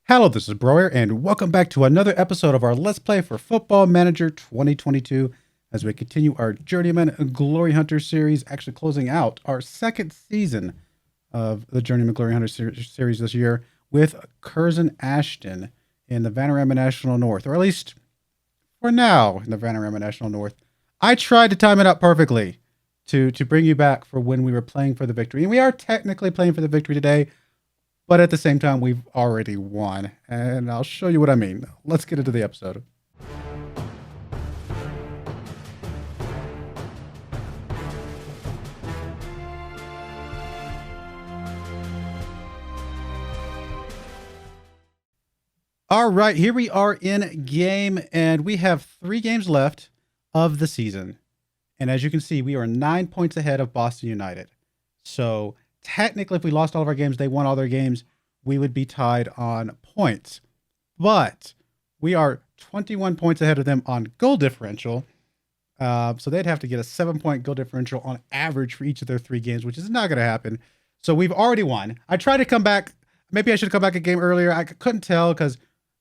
Hello, this is Broyar, and welcome back to another episode of our Let's Play for Football Manager 2022 as we continue our Journeyman Glory Hunter series, actually closing out our second season of the Journeyman Glory Hunter series this year with CURZON ASHTON in the Vanarama National North, or at least for now in the Vanarama National North. I tried to time it up perfectly to bring you back for when we were playing for the victory, and we are technically playing for the victory today. But at the same time, we've already won, and I'll show you what I mean. Let's get into the episode. All right, here we are in game, and we have 3 games left of the season. And as you can see, we are 9 points ahead of Boston United. So technically, if we lost all of our games, they won all their games, we would be tied on points. But we are 21 points ahead of them on goal differential. So they'd have to get a 7-point goal differential on average for each of their 3 games, which is not going to happen. So we've already won. I tried to come back. Maybe I should have come back a game earlier. I couldn't tell because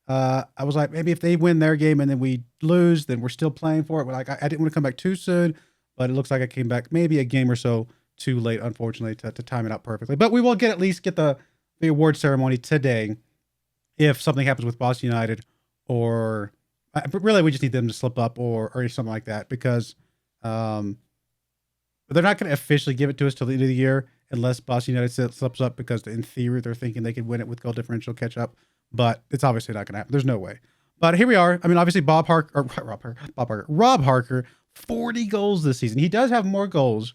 I was like, maybe if they win their game and then we lose, then we're still playing for it. But like, I didn't want to come back too soon, but it looks like I came back maybe a game or so too late, unfortunately, to time it out perfectly. But we will at least get the award ceremony today if something happens with Boston United, or really we just need them to slip up or something like that, because they're not going to officially give it to us till the end of the year unless Boston United slips up, because in theory they're thinking they could win it with goal differential catch up, but it's obviously not going to happen. There's no way. But here we are. I mean, obviously Rob Harker, 40 goals this season. He does have more goals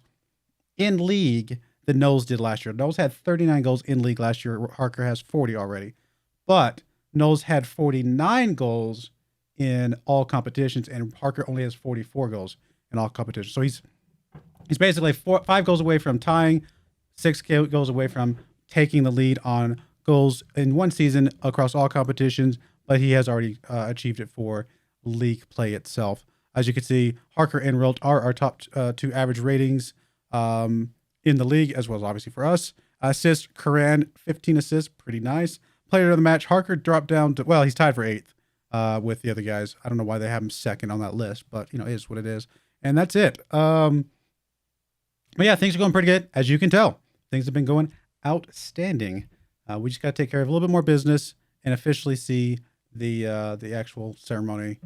in league than Knowles did last year. Knowles had 39 goals in league last year. Harker has 40 already. But Knowles had 49 goals in all competitions, and Harker only has 44 goals in all competitions. So he's basically 5 goals away from tying, 6 goals away from taking the lead on goals in one season across all competitions, but he has already achieved it for league play itself. As you can see, Harker and Rolt are our top 2 average ratings in the league, as well as obviously for us. Assists, Curran, 15 assists, pretty nice. Player of the match, Harker dropped down to, well, he's tied for 8th with the other guys. I don't know why they have him second on that list, but, you know, it is what it is. And that's it. But yeah, things are going pretty good, as you can tell. Things have been going outstanding. We just got to take care of a little bit more business and officially see the actual ceremony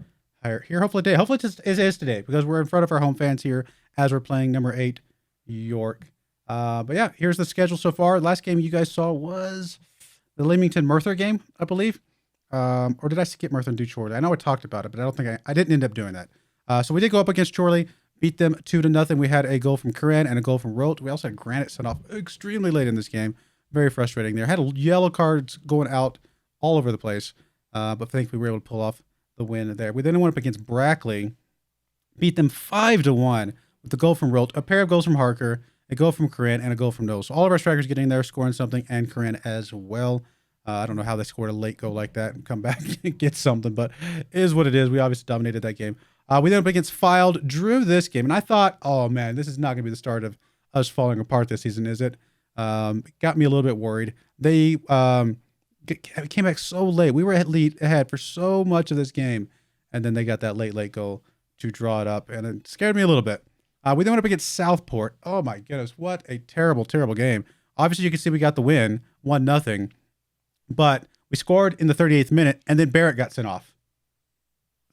here. Hopefully today. Hopefully it is today, because we're in front of our home fans here as we're playing number 8, York. But yeah, here's the schedule so far. Last game you guys saw was the Leamington Merthyr game, I believe. Or did I skip Merthyr and do Chorley? I know I talked about it, but I don't think I didn't end up doing that. So we did go up against Chorley, beat them 2-0. We had a goal from Curran and a goal from Rolt. We also had Granite sent off extremely late in this game. Very frustrating there. Had yellow cards going out all over the place, but thankfully we were able to pull off the win there. We then went up against Brackley, beat them 5-1 with a goal from Rolt, a pair of goals from Harker, a goal from Curran, and a goal from Knowles. So all of our strikers getting there, scoring something, and Curran as well. I don't know how they scored a late goal like that and come back and get something, but it is what it is. We obviously dominated that game. We then went up against Filed, drew this game, and I thought, oh man, this is not going to be the start of us falling apart this season, is it? It got me a little bit worried. They came back so late. We were ahead for so much of this game, and then they got that late goal to draw it up, and it scared me a little bit. We then went up against Southport. Oh my goodness, what a terrible game. Obviously, you can see we got the win, 1-0, but we scored in the 38th minute, and then Barrett got sent off.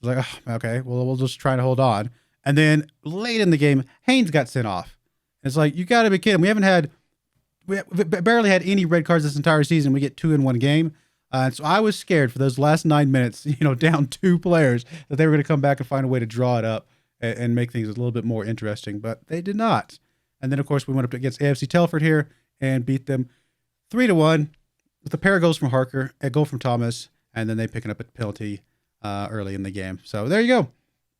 I was like, oh, okay, well, we'll just try to hold on. And then late in the game, Haynes got sent off. It's like, you got to be kidding. We barely had any red cards this entire season. We get 2 in one game. And so I was scared for those last 9 minutes, down 2 players, that they were going to come back and find a way to draw it up and make things a little bit more interesting. But they did not. And then, of course, we went up against AFC Telford here and beat them 3-1 with a pair of goals from Harker, a goal from Thomas, and then they picking up a penalty early in the game. So there you go.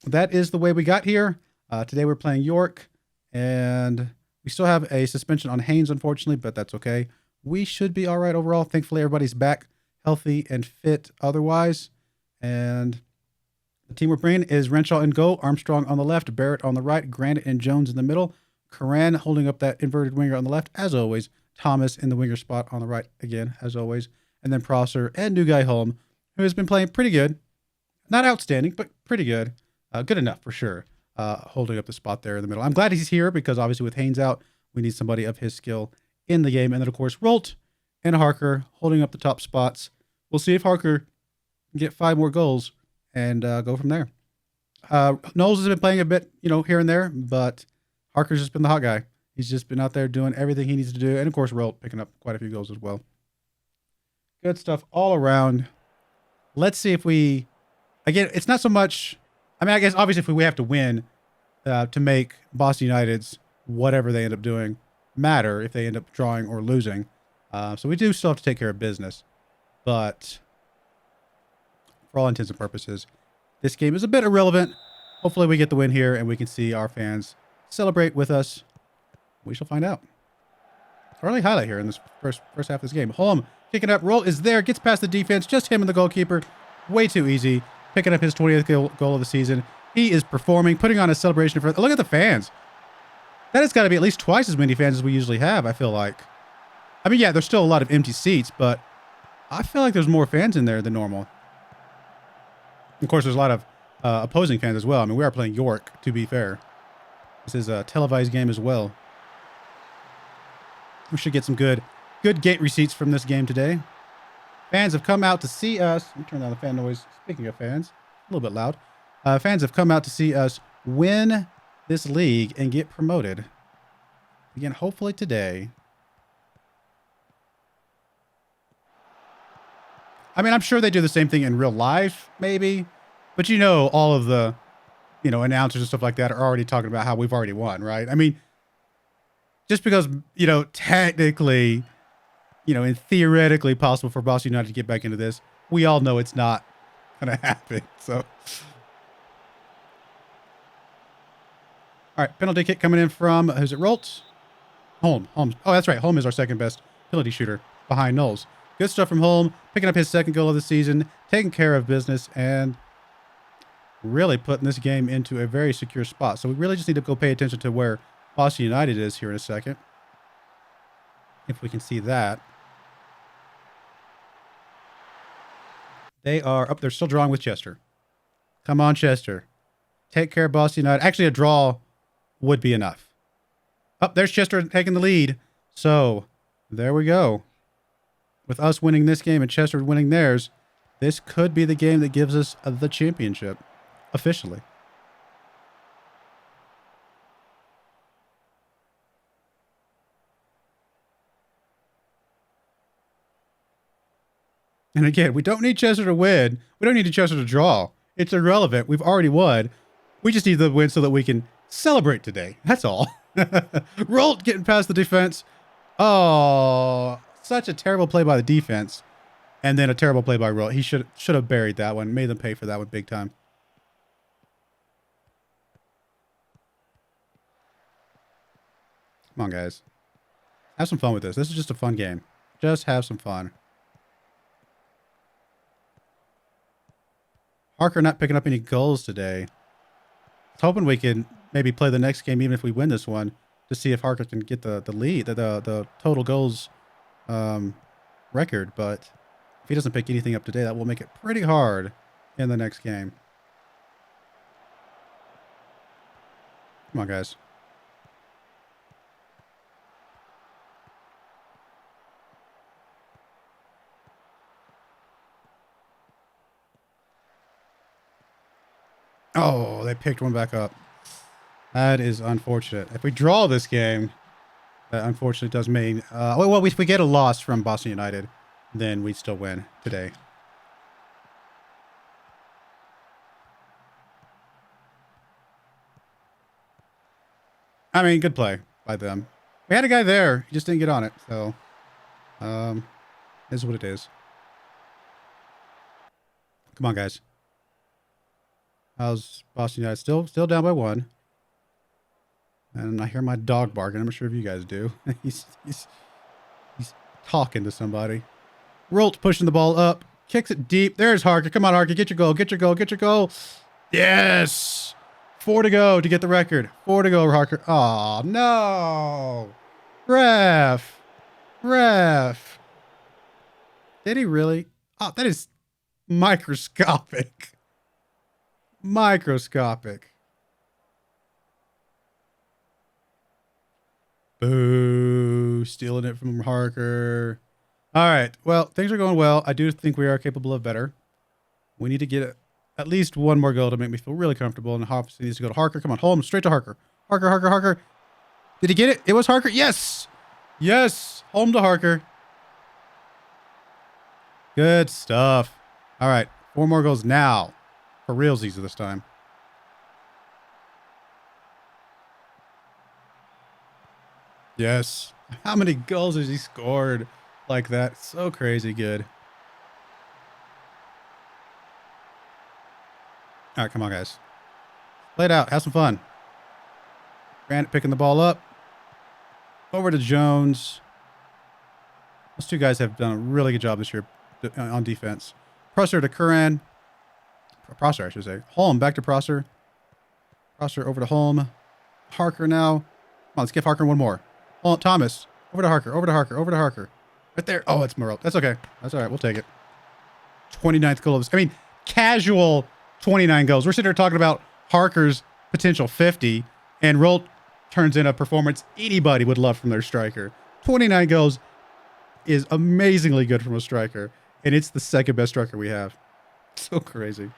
That is the way we got here. Today we're playing York, and we still have a suspension on Haynes, unfortunately, but that's okay. We should be all right overall. Thankfully, everybody's back healthy and fit otherwise. And the team we're bringing is Renshaw in goal, Armstrong on the left, Barrett on the right, Granite and Jones in the middle, Curran holding up that inverted winger on the left, as always, Thomas in the winger spot on the right again, as always. and then Prosser and new guy Holm, who has been playing pretty good. Not outstanding, but pretty good. Good enough for sure. Holding up the spot there in the middle. I'm glad he's here because obviously with Haynes out, we need somebody of his skill in the game. And then of course, Rolt and Harker holding up the top spots. We'll see if Harker can get 5 more goals and go from there. Knowles has been playing a bit, here and there, but Harker's just been the hot guy. He's just been out there doing everything he needs to do. And of course, Rolt picking up quite a few goals as well. Good stuff all around. Let's see if we, again, it's not so much, I guess obviously if we have to win to make Boston United's whatever they end up doing matter if they end up drawing or losing. So we do still have to take care of business. But for all intents and purposes, this game is a bit irrelevant. Hopefully we get the win here and we can see our fans celebrate with us. We shall find out. Early highlight here in this first half of this game. Holm kicking up. Roll is there. Gets past the defense. Just him and the goalkeeper. Way too easy. Picking up his 20th goal of the season. He is performing, putting on a celebration for. Look at the fans. That has got to be at least twice as many fans as we usually have, I feel like. Yeah, there's still a lot of empty seats, but I feel like there's more fans in there than normal. Of course, there's a lot of opposing fans as well. We are playing York, to be fair. This is a televised game as well. We should get some good gate receipts from this game today. Fans have come out to see us. Let me turn down the fan noise. Speaking of fans, a little bit loud. Fans have come out to see us win this league and get promoted. Again, hopefully today. I'm sure they do the same thing in real life, maybe. But all of the, announcers and stuff like that are already talking about how we've already won, right? Just because, technically, and theoretically possible for Boston United to get back into this, we all know it's not going to happen. So, all right, penalty kick coming in from, who's it, Rolt? Holm. Oh, that's right. Holm is our second best penalty shooter behind Knowles. Good stuff from Holm, picking up his second goal of the season, taking care of business, and really putting this game into a very secure spot. So we really just need to go pay attention to where Boston United is here in a second. If we can see that. They are up. They're still drawing with Chester. Come on, Chester. Take care of Boston United. Actually, a draw would be enough. There's Chester taking the lead. So there we go. With us winning this game and Chester winning theirs, this could be the game that gives us the championship officially. And again, we don't need Chester to win. We don't need Chester to draw. It's irrelevant. We've already won. We just need the win so that we can celebrate today. That's all. Rolt getting past the defense. Oh, such a terrible play by the defense. And then a terrible play by Rolt. He should have buried that one. Made them pay for that one big time. Come on, guys. Have some fun with this. This is just a fun game. Just have some fun. Harker not picking up any goals today. I was hoping we could maybe play the next game, even if we win this one, to see if Harker can get the lead, the total goals record. But if he doesn't pick anything up today, that will make it pretty hard in the next game. Come on, guys. Oh, they picked one back up. That is unfortunate. If we draw this game, that unfortunately does mean... well, if we get a loss from Boston United, then we still win today. Good play by them. We had a guy there. He just didn't get on it. So, is what it is. Come on, guys. How's Boston United? Still down by 1. And I hear my dog barking. I'm not sure if you guys do. he's talking to somebody. Rolt pushing the ball up. Kicks it deep. There's Harker. Come on, Harker. Get your goal. Get your goal. Get your goal. Yes! 4 to go to get the record. 4 to go, Harker. Oh, no. Ref. Did he really? Oh, that is microscopic. Microscopic. Boo. Stealing it from Harker. All right. Well, things are going well. I do think we are capable of better. We need to get at least one more goal to make me feel really comfortable. And Hobbs needs to go to Harker. Come on, home, straight to Harker. Harker, Harker, Harker. Did he get it? It was Harker. Yes. Yes. Home to Harker. Good stuff. All right. 4 more goals now. For realsies this time. Yes. How many goals has he scored like that? So crazy good. All right, come on, guys. Play it out. Have some fun. Grant picking the ball up. Over to Jones. Those two guys have done a really good job this year on defense. Prosser to Curran. Prosser, I should say. Holm back to Prosser. Prosser over to Holm. Harker now. Come on, let's give Harker one more. Holm, Thomas. Over to Harker. Over to Harker. Over to Harker. Right there. Oh, it's Morel. That's okay. That's all right. We'll take it. 29th goal of this. I mean, casual 29 goals. We're sitting here talking about Harker's potential 50, and Rolt turns in a performance anybody would love from their striker. 29 goals is amazingly good from a striker, and it's the second best striker we have. So crazy.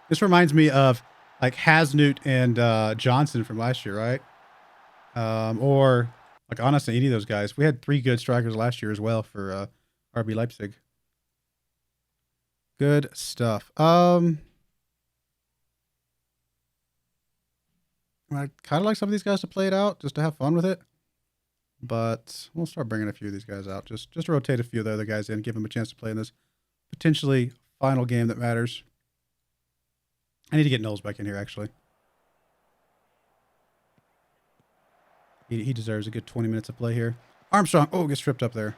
This reminds me of like Hasnut and Johnson from last year, right? Or like honestly, any of those guys. We had 3 good strikers last year as well for RB Leipzig. Good stuff. I kind of like some of these guys to play it out just to have fun with it. But we'll start bringing a few of these guys out. Just rotate a few of the other guys in, give them a chance to play in this potentially final game that matters. I need to get Knowles back in here, actually. He deserves a good 20 minutes of play here. Armstrong. Oh, gets tripped up there.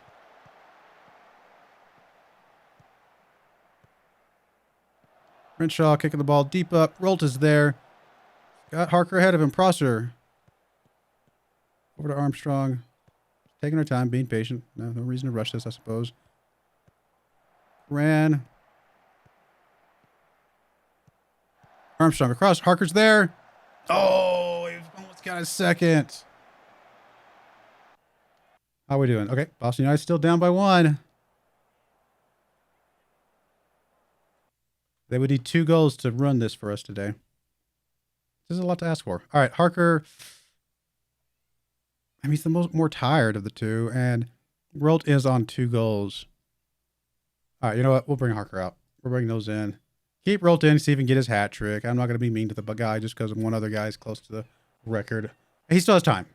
Renshaw kicking the ball deep up. Rolt is there. Got Harker ahead of him. Prosser. Over to Armstrong. Taking our time, being patient. No reason to rush this, I suppose. Ran. Armstrong across. Harker's there. Oh, he almost got a second. How are we doing? Okay, Boston United still down by 1. They would need 2 goals to run this for us today. This is a lot to ask for. All right, Harker. I mean, he's the more tired of the two, and Rolt is on 2 goals. All right, you know what? We'll bring Harker out. We'll bring those in. Keep Rolt in, see if he can get his hat trick. I'm not going to be mean to the guy just because one other guy is close to the record. He still has time.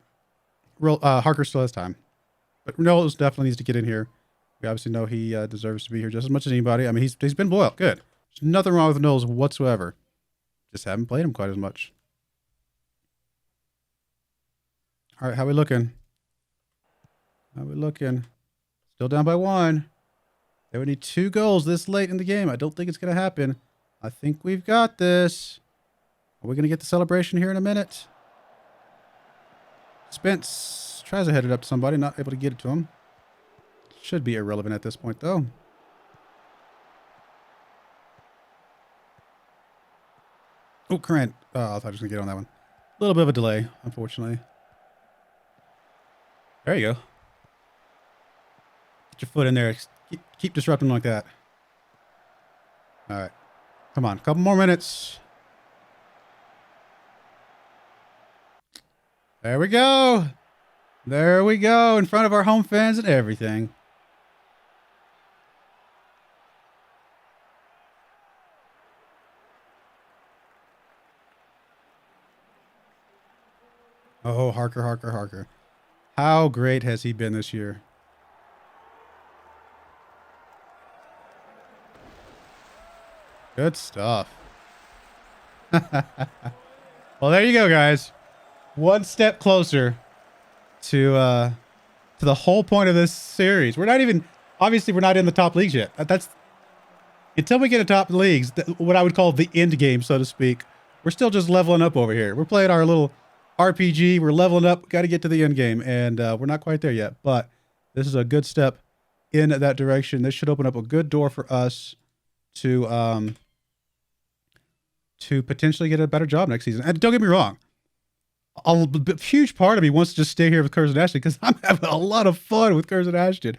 Harker still has time. But Knowles definitely needs to get in here. We obviously know he deserves to be here just as much as anybody. I mean, he's been loyal. Good. There's nothing wrong with Knowles whatsoever. Just haven't played him quite as much. All right, how we looking? How we looking? Still down by 1. They would need 2 goals this late in the game. I don't think it's going to happen. I think we've got this. Are we going to get the celebration here in a minute? Spence tries to head it up to somebody, not able to get it to him. Should be irrelevant at this point, though. Oh, Curran. Oh, I thought I was going to get on that one. A little bit of a delay, unfortunately. There you go. Get your foot in there. Keep disrupting like that. All right. Come on. A couple more minutes. There we go. There we go. In front of our home fans and everything. Oh, Harker, Harker, Harker. How great has he been this year? Good stuff. Well, there you go, guys. One step closer to the whole point of this series. We're not even, obviously, we're not in the top leagues yet. That's until we get to top leagues, what I would call the end game, so to speak. We're still just leveling up over here. We're playing our little RPG. We're leveling up. Got to get to the end game, and we're not quite there yet. But this is a good step in that direction. This should open up a good door for us to potentially get a better job next season. And don't get me wrong, a huge part of me wants to just stay here with CURZON ASHTON because I'm having a lot of fun with CURZON ASHTON.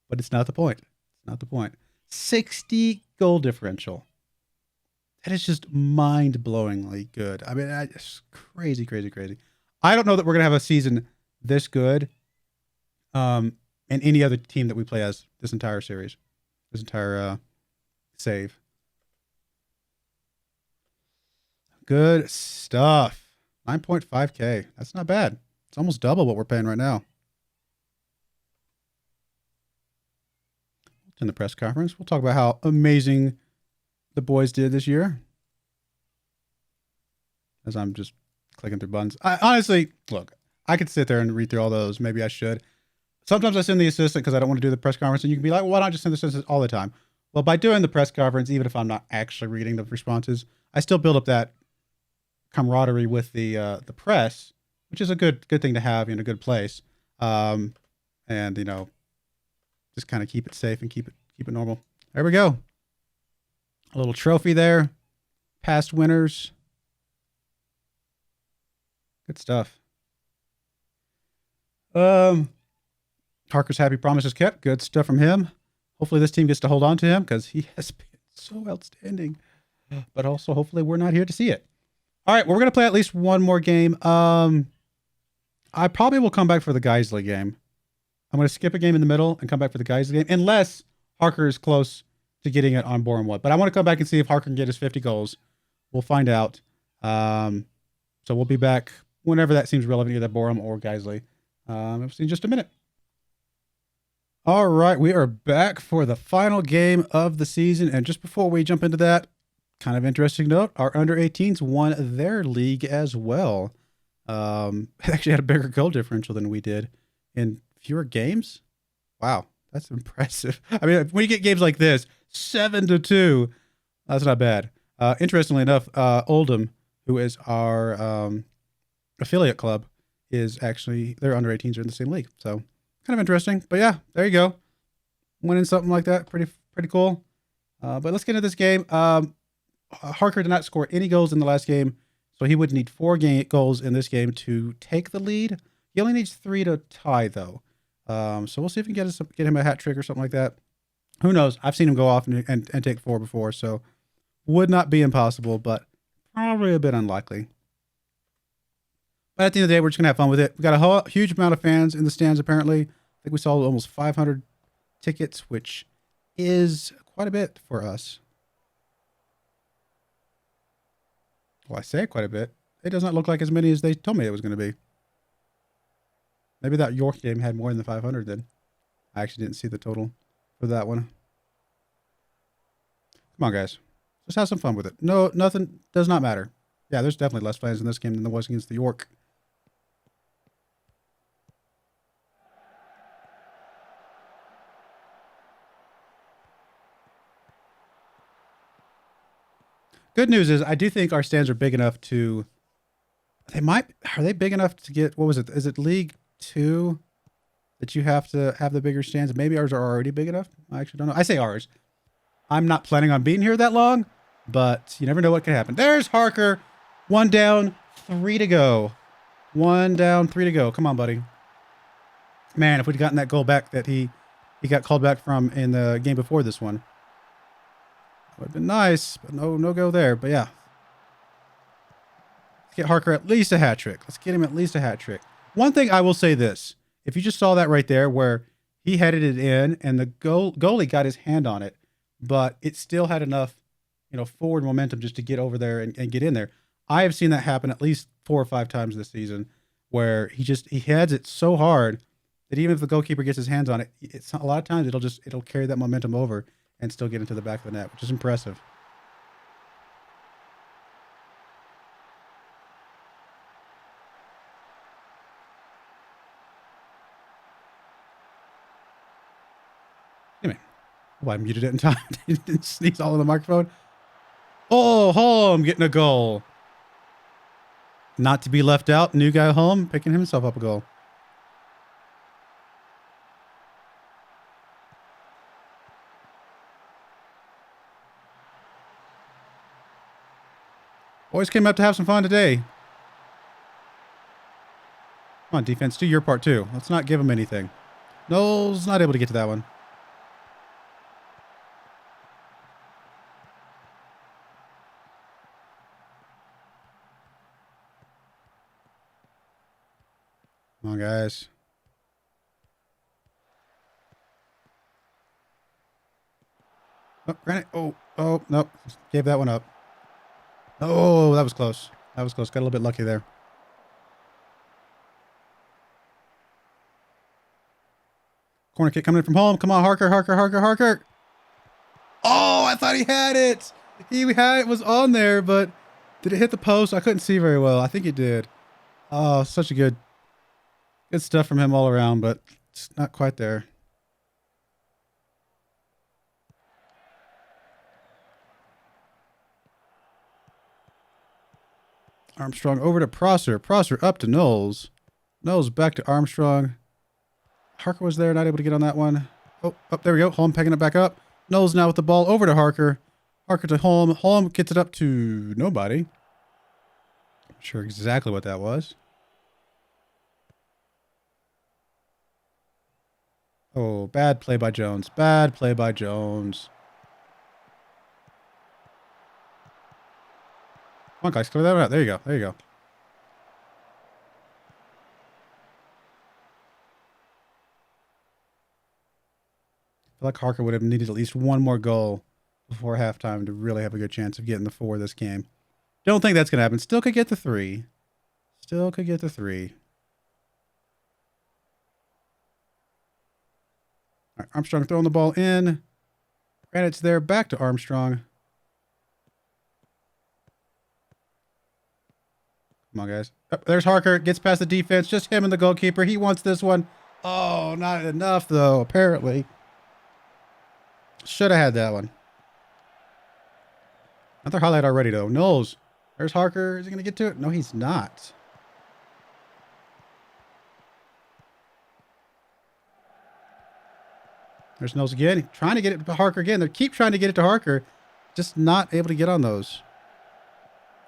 But it's not the point. It's not the point. 60 goal differential. That is just mind-blowingly good. I mean, it's crazy, crazy, crazy. I don't know that we're going to have a season this good in any other team that we play as this entire series. This entire save. Good stuff. 9.5K. That's not bad. It's almost double what we're paying right now. In the press conference, we'll talk about how amazing the boys did this year. As I'm just clicking through buttons. Honestly, look, I could sit there and read through all those. Maybe I should. Sometimes I send the assistant because I don't want to do the press conference. And you can be like, well, why not just send the assistant all the time? Well, by doing the press conference, even if I'm not actually reading the responses, I still build up that camaraderie with the press, which is a good thing to have in a good place. And, you know, just kind of keep it safe and keep it normal. There we go. A little trophy there. Past winners. Good stuff. Harker's happy promises kept. Good stuff from him. Hopefully this team gets to hold on to him because he has been so outstanding. But also hopefully we're not here to see it. All right, well, we're going to play at least one more game. I probably will come back for the Geisley game. I'm going to skip a game in the middle and come back for the Geisley game, unless Harker is close to getting it on Borum Wood. But I want to come back and see if Harker can get his 50 goals. We'll find out. So we'll be back whenever that seems relevant, either Borum or Geisley. I'll see you in just a minute. All right, we are back for the final game of the season. And just before we jump into that, kind of interesting note, our under-18s won their league as well. They actually had a bigger goal differential than we did in fewer games. Wow, that's impressive. I mean, when you get games like this, 7-2, that's not bad. Interestingly enough, Oldham, who is our affiliate club, is actually, their under-18s are in the same league. So kind of interesting. But yeah, there you go. Winning something like that, pretty cool. But let's get into this game. Harker did not score any goals in the last game, so he would need 4 goals in this game to take the lead. He only needs 3 to tie, though. So we'll see if we can get him a hat trick or something like that. Who knows? I've seen him go off and take 4 before, so would not be impossible, but probably a bit unlikely. But at the end of the day, we're just going to have fun with it. We got a huge amount of fans in the stands, apparently. I think we sold almost 500 tickets, which is quite a bit for us. Well, I say quite a bit. It does not look like as many as they told me it was going to be. Maybe that York game had more than 500 then. I actually didn't see the total for that one. Come on, guys. Just have some fun with it. No, nothing does not matter. Yeah, there's definitely less fans in this game than there was against the York. Good news is I do think our stands are big enough to, are they big enough to get, what was it? Is it League 2 that you have to have the bigger stands? Maybe ours are already big enough. I actually don't know. I say ours. I'm not planning on being here that long, but you never know what could happen. There's Harker. 1 down, 3 to go. 1 down, 3 to go. Come on, buddy. Man, if we'd gotten that goal back that he got called back from in the game before this one, would have been nice, but no go there. But yeah. Let's get Harker at least a hat trick. Let's get him at least a hat trick. One thing I will say this. If you just saw that right there where he headed it in and the goalie got his hand on it, but it still had enough, forward momentum just to get over there and get in there. I have seen that happen at least 4 or 5 times this season where he heads it so hard that even if the goalkeeper gets his hands on it, it's a lot of times it'll carry that momentum over and still get into the back of the net, which is impressive. Anyway, I muted it in time. Didn't sneeze all in the microphone. Oh, I'm getting a goal. Not to be left out. New guy home, picking himself up a goal. Boys came up to have some fun today. Come on, defense, do your part too. Let's not give him anything. Noel's not able to get to that one. Come on, guys. Oh, granite. Oh, nope. Gave that one up. Oh, that was close. That was close. Got a little bit lucky there. Corner kick coming in from home. Come on, Harker, Harker, Harker, Harker. Oh, I thought he had it. It was on there, but did it hit the post? I couldn't see very well. I think it did. Oh, such a good stuff from him all around, but it's not quite there. Armstrong over to Prosser. Prosser up to Knowles. Knowles back to Armstrong. Harker was there, not able to get on that one. Oh, there we go. Holm picking it back up. Knowles now with the ball over to Harker. Harker to Holm. Holm gets it up to nobody. Not sure exactly what that was. Oh, bad play by Jones. Bad play by Jones. Come on, guys. Clear that out. There you go. There you go. I feel like Harker would have needed at least one more goal before halftime to really have a good chance of getting the 4 this game. Don't think that's going to happen. Still could get the 3. Still could get the 3. All right, Armstrong throwing the ball in. Granite's there. Back to Armstrong. Come on, guys. Oh, there's Harker. Gets past the defense. Just him and the goalkeeper. He wants this one. Oh, not enough, though, apparently. Should have had that one. Another highlight already, though. Knowles. There's Harker. Is he going to get to it? No, he's not. There's Knowles again. Trying to get it to Harker again. They keep trying to get it to Harker. Just not able to get on those.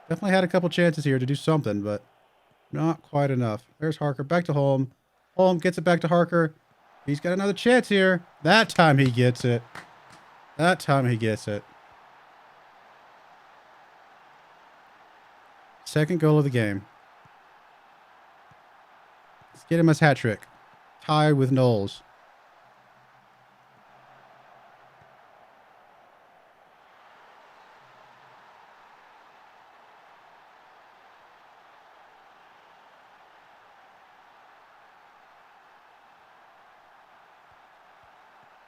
Definitely had a couple chances here to do something, but not quite enough. There's Harker. Back to Holm. Holm gets it back to Harker. He's got another chance here. That time he gets it. That time he gets it. Second goal of the game. Let's get him his hat trick. Tied with Knowles.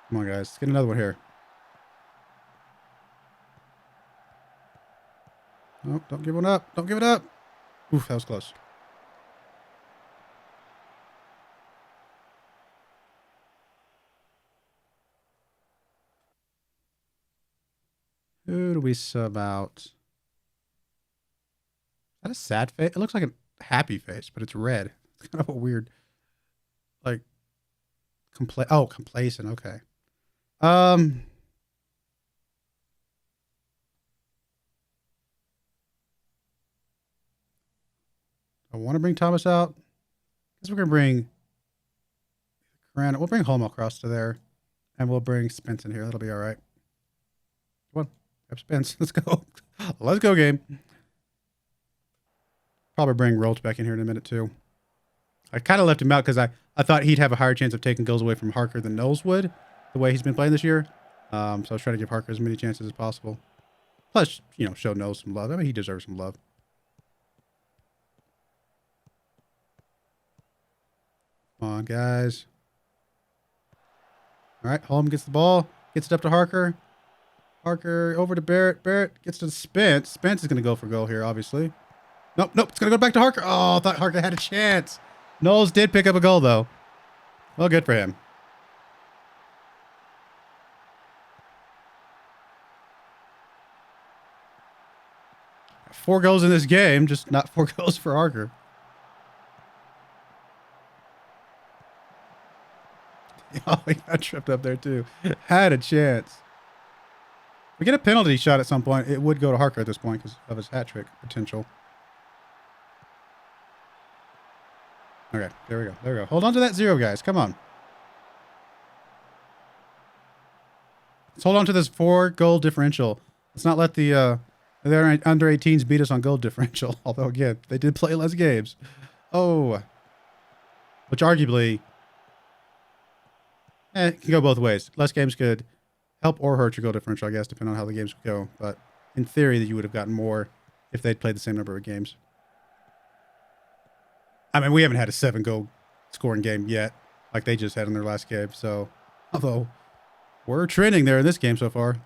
Come on, guys. Let's get another one here. Oh, don't give one up. Don't give it up. Oof, that was close. Who do we sub out? Is that a sad face? It looks like a happy face, but it's red. It's kind of a weird, like, complacent. Okay. I want to bring Thomas out. Guess we're gonna bring Grant. We'll bring Holm across to there, and we'll bring Spence in here. That'll be all right. Come on, grab Spence. Let's go. Let's go, game. Probably bring Roach back in here in a minute too. I kind of left him out because I thought he'd have a higher chance of taking goals away from Harker than Knowles would, the way he's been playing this year. So I was trying to give Harker as many chances as possible. Plus, you know, show Knowles some love. I mean, he deserves some love. Come on, guys. All right, Holm gets the ball. Gets it up to Harker. Harker over to Barrett. Barrett gets to Spence. Spence is going to go for goal here, obviously. Nope, nope. It's going to go back to Harker. Oh, I thought Harker had a chance. Knowles did pick up a goal, though. Well, good for him. 4 goals in this game, just not 4 goals for Harker. Oh, he got tripped up there too. Had a chance. If we get a penalty shot at some point, it would go to Harker at this point because of his hat trick potential. Okay, there we go. There we go. Hold on to that 0, guys. Come on. Let's hold on to this 4 goal differential. Let's not let the under 18s beat us on goal differential. Although, again, they did play less games. Oh. Which arguably, it can go both ways. Less games could help or hurt your goal differential, I guess, depending on how the games would go. But in theory, that you would have gotten more if they'd played the same number of games. I mean, we haven't had a 7-goal scoring game yet, like they just had in their last game. So, although we're trending there in this game so far.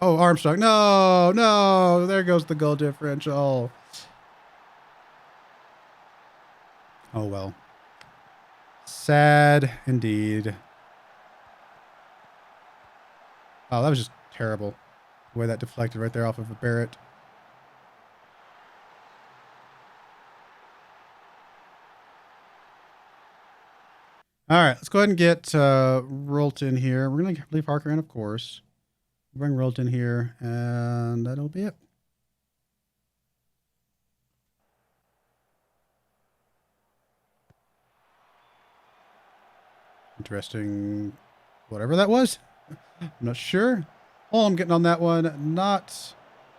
Oh, Armstrong. No, no. There goes the goal differential. Oh, well. Sad indeed. Oh, that was just terrible. The way that deflected right there off of a Barrett. All right, let's go ahead and get Rolton here. We're going to leave Harker in, of course. Bring Rolton here, and that'll be it. Interesting. Whatever that was. I'm not sure. Oh, I'm getting on that one. Not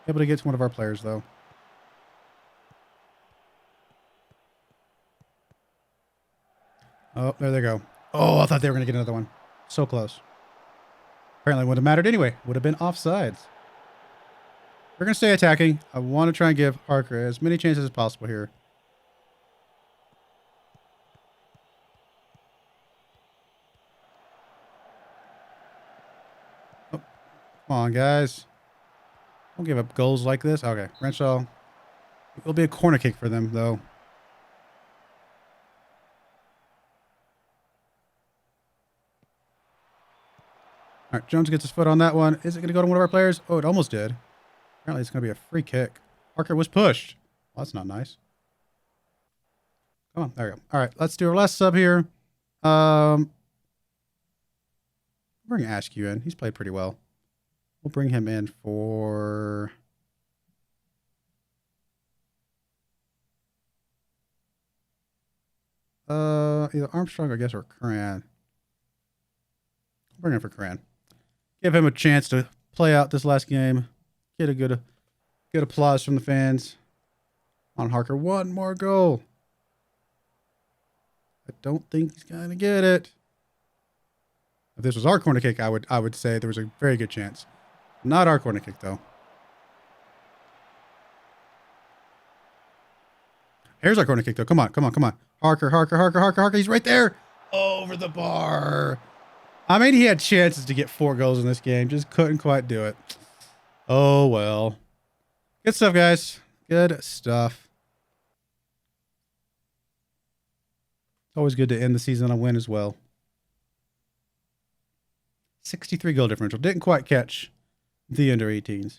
able to get to one of our players, though. Oh, there they go. Oh, I thought they were going to get another one. So close. Apparently it wouldn't have mattered anyway. Would have been offsides. We're going to stay attacking. I want to try and give Harker as many chances as possible here. Oh, come on, guys. Don't give up goals like this. Okay, Renshaw. It'll be a corner kick for them, though. All right, Jones gets his foot on that one. Is it going to go to one of our players? Oh, it almost did. Apparently, it's going to be a free kick. Harker was pushed. Well, that's not nice. Come on, there we go. All right, let's do our last sub here. Bring Askew in. He's played pretty well. We'll bring him in for... either Armstrong, I guess, or Cran. I'll bring him for Cran. Give him a chance to play out this last game. Get a good applause from the fans. On Harker, 1 more goal. I don't think he's gonna get it. If this was our corner kick, I would say there was a very good chance. Not our corner kick though. Here's our corner kick though. Come on, come on, come on. Harker. He's right there. Over the bar. I mean, he had chances to get 4 goals in this game. Just couldn't quite do it. Oh, well. Good stuff, guys. Good stuff. It's always good to end the season on a win as well. 63 goal differential. Didn't quite catch the under 18s.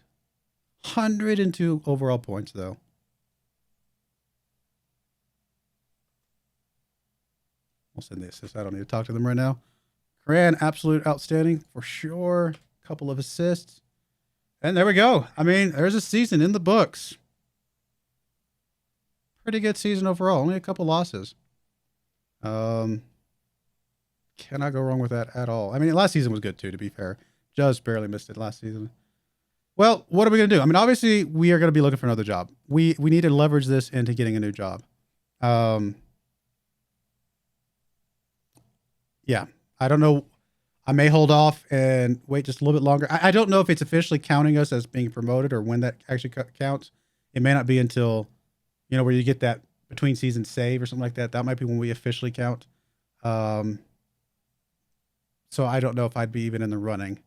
102 overall points, though. We'll send the assist. I don't need to talk to them right now. Cran, absolute outstanding for sure. Couple of assists. And there we go. I mean, there's a season in the books. Pretty good season overall. Only a couple losses. Cannot go wrong with that at all. I mean, last season was good too, to be fair. Just barely missed it last season. Well, what are we going to do? I mean, obviously, we are going to be looking for another job. We need to leverage this into getting a new job. Yeah. I don't know. I may hold off and wait just a little bit longer. I don't know if it's officially counting us as being promoted or when that actually counts. It may not be until, where you get that between season save or something like that. That might be when we officially count. So I don't know if I'd be even in the running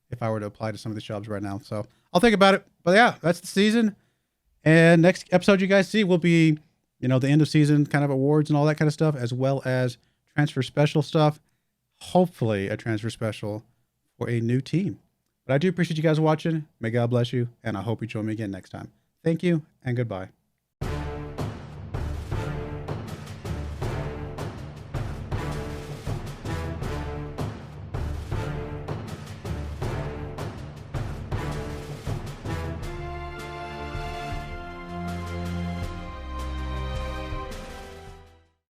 if I were to apply to some of these jobs right now. So I'll think about it. But yeah, that's the season. And next episode you guys see will be, the end of season kind of awards and all that kind of stuff, as well as transfer special stuff. Hopefully a transfer special for a new team. But I do appreciate you guys watching. May God bless you. And I hope you join me again next time. Thank you and goodbye.